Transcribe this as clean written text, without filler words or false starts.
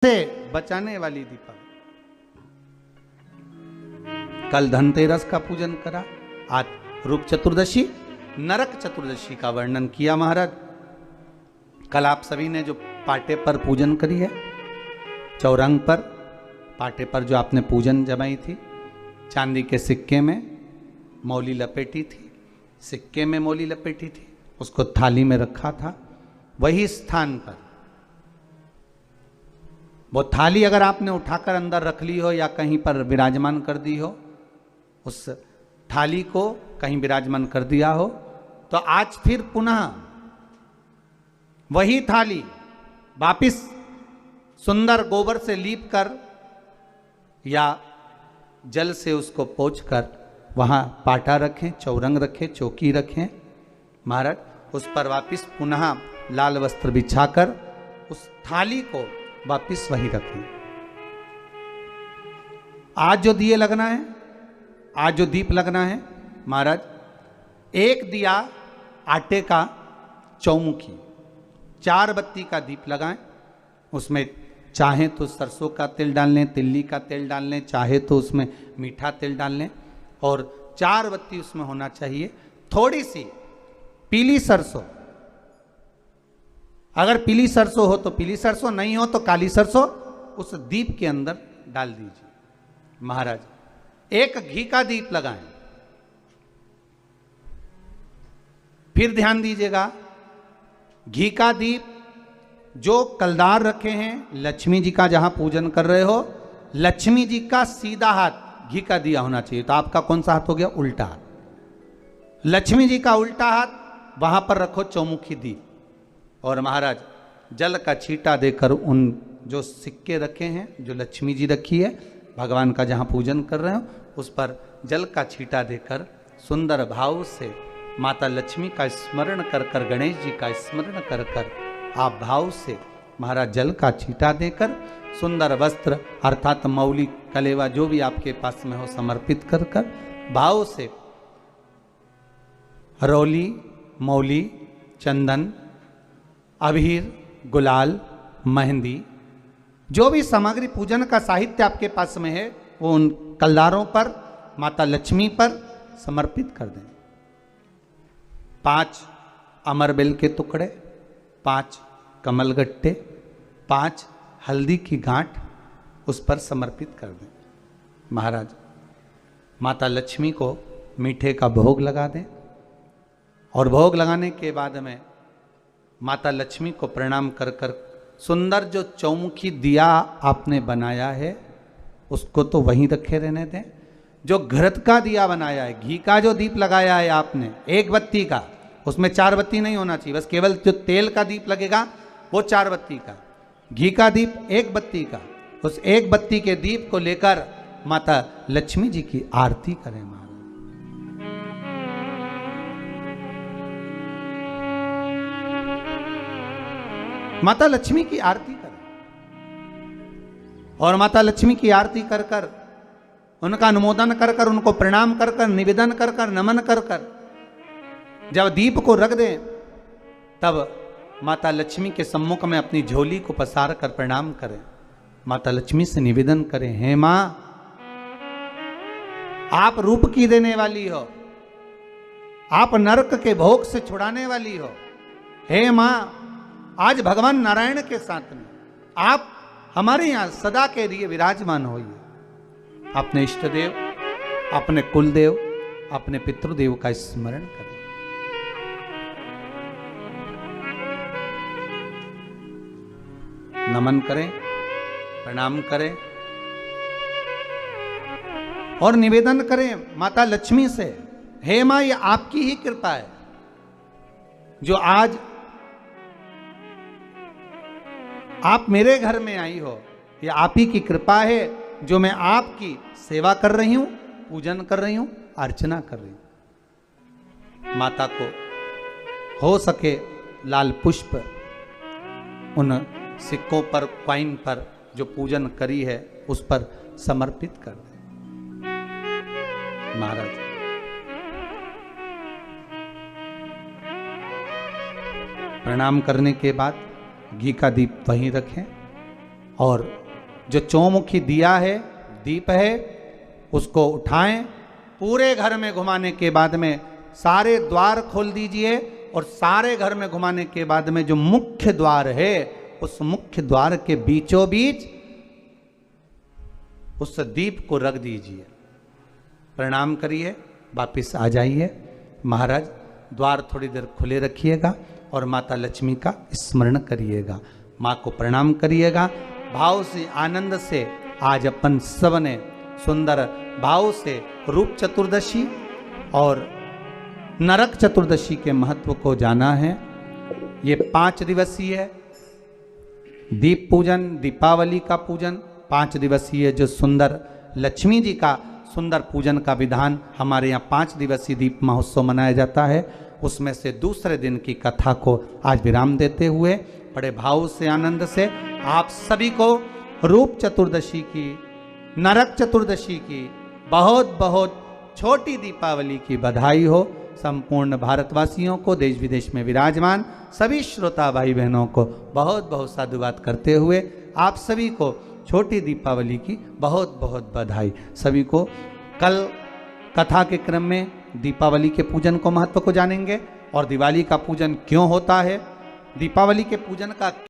से बचाने वाली दीपक। कल धनतेरस का पूजन करा, आज रूप चतुर्दशी, नरक चतुर्दशी का वर्णन किया महाराज। कल आप सभी ने जो पाटे पर पूजन करी है, चौरंग पर पाटे पर जो आपने पूजन जमाई थी, चांदी के सिक्के में मौली लपेटी थी, सिक्के में मौली लपेटी थी, उसको थाली में रखा था। वही स्थान पर वो थाली अगर आपने उठाकर अंदर रख ली हो या कहीं पर विराजमान कर दी हो, उस थाली को कहीं विराजमान कर दिया हो, तो आज फिर पुनः वही थाली वापिस सुंदर गोबर से लीप कर या जल से उसको पोंछ कर वहाँ पाटा रखें, चौरंग रखें, चौकी रखें महाराज। उस पर वापिस पुनः लाल वस्त्र बिछाकर उस थाली को वापिस वही रखें। आज जो दिए लगना है, आज जो दीप लगना है महाराज, एक दिया आटे का चौमुखी, 4 बत्ती का दीप लगाएं। उसमें चाहे तो सरसों का तेल डाल लें, तिल्ली का तेल डाल लें, चाहे तो उसमें मीठा तेल डाल लें, और 4 बत्ती उसमें होना चाहिए। थोड़ी सी पीली सरसों, अगर पीली सरसों हो तो पीली सरसों, नहीं हो तो काली सरसों उस दीप के अंदर डाल दीजिए महाराज। एक घी का दीप लगाएं। फिर ध्यान दीजिएगा, घी का दीप जो कलदार रखे हैं, लक्ष्मी जी का जहां पूजन कर रहे हो, लक्ष्मी जी का सीधा हाथ घी का दिया होना चाहिए। तो आपका कौन सा हाथ हो गया? उल्टा हाथ। लक्ष्मी जी का उल्टा हाथ, वहां पर रखो चौमुखी दीप, और महाराज जल का छींटा देकर उन जो सिक्के रखे हैं, जो लक्ष्मी जी रखी है, भगवान का जहाँ पूजन कर रहे हो, उस पर जल का छींटा देकर सुंदर भाव से माता लक्ष्मी का स्मरण कर कर, गणेश जी का स्मरण कर कर आप भाव से महाराज जल का छींटा देकर सुंदर वस्त्र अर्थात मौली कलेवा जो भी आपके पास में हो समर्पित कर कर भाव से रौली, मौली, चंदन, अबीर, गुलाल, मेहंदी, जो भी सामग्री पूजन का साहित्य आपके पास में है, वो उन कलदारों पर, माता लक्ष्मी पर समर्पित कर दें। 5 अमरबेल के टुकड़े, 5 कमलगट्टे, 5 हल्दी की गांठ उस पर समर्पित कर दें महाराज। माता लक्ष्मी को मीठे का भोग लगा दें, और भोग लगाने के बाद में माता लक्ष्मी को प्रणाम कर कर सुंदर जो चौमुखी दिया आपने बनाया है उसको तो वहीं रखे रहने दें। जो घृत का दिया बनाया है, घी का जो दीप लगाया है आपने 1 बत्ती का, उसमें 4 बत्ती नहीं होना चाहिए, बस केवल जो तेल का दीप लगेगा वो 4 बत्ती का, घी का दीप 1 बत्ती का, उस 1 बत्ती के दीप को लेकर माता लक्ष्मी जी की आरती करें महाराज। माता लक्ष्मी की आरती करें, और माता लक्ष्मी की आरती कर कर उनका अनुमोदन कर कर, उनको प्रणाम कर कर, निवेदन कर कर, नमन कर कर जब दीप को रख दें, तब माता लक्ष्मी के सम्मुख में अपनी झोली को पसार कर प्रणाम करें। माता लक्ष्मी से निवेदन करें, हे मां, आप रूप की देने वाली हो, आप नरक के भोग से छुड़ाने वाली हो। हे मां, आज भगवान नारायण के साथ में आप हमारे यहां सदा के लिए विराजमान होइए। अपने इष्ट देव, अपने कुल देव, अपने पितृदेव का स्मरण करें। नमन करें, प्रणाम करें, और निवेदन करें माता लक्ष्मी से, हे मां, ये आपकी ही कृपा है जो आज आप मेरे घर में आई हो। ये आप ही की कृपा है जो मैं आपकी सेवा कर रही हूं, पूजन कर रही हूं, अर्चना कर रही हूं। माता को हो सके लाल पुष्प उन सिक्कों पर, क्वाइन पर जो पूजन करी है उस पर समर्पित कर दें महाराज। प्रणाम करने के बाद घी का दीप वहीं रखें, और जो चौमुखी दिया है, दीप है, उसको उठाएं, पूरे घर में घुमाने के बाद में सारे द्वार खोल दीजिए और सारे घर में घुमाने के बाद में जो मुख्य द्वार है उस मुख्य द्वार के बीचों बीच उस दीप को रख दीजिए। प्रणाम करिए, वापिस आ जाइए। महाराज द्वार थोड़ी देर खुले रखिएगा और माता लक्ष्मी का स्मरण करिएगा, माँ को प्रणाम करिएगा। भाव से, आनंद से आज अपन सब ने सुंदर भाव से रूप चतुर्दशी और नरक चतुर्दशी के महत्व को जाना है। ये 5 दिवसीय है दीप पूजन, दीपावली का पूजन 5 दिवसीय, जो सुंदर लक्ष्मी जी का सुंदर पूजन का विधान हमारे यहाँ 5 दिवसीय दीप महोत्सव मनाया जाता है। उसमें से दूसरे दिन की कथा को आज विराम देते हुए बड़े भाव से, आनंद से आप सभी को रूप चतुर्दशी की, नरक चतुर्दशी की बहुत बहुत छोटी दीपावली की बधाई हो। संपूर्ण भारतवासियों को, देश विदेश में विराजमान सभी श्रोता भाई बहनों को बहुत बहुत साधुवाद करते हुए आप सभी को छोटी दीपावली की बहुत बहुत बधाई। सभी को कल कथा के क्रम में दीपावली के पूजन को महत्व को जानेंगे और दिवाली का पूजन क्यों होता है, दीपावली के पूजन का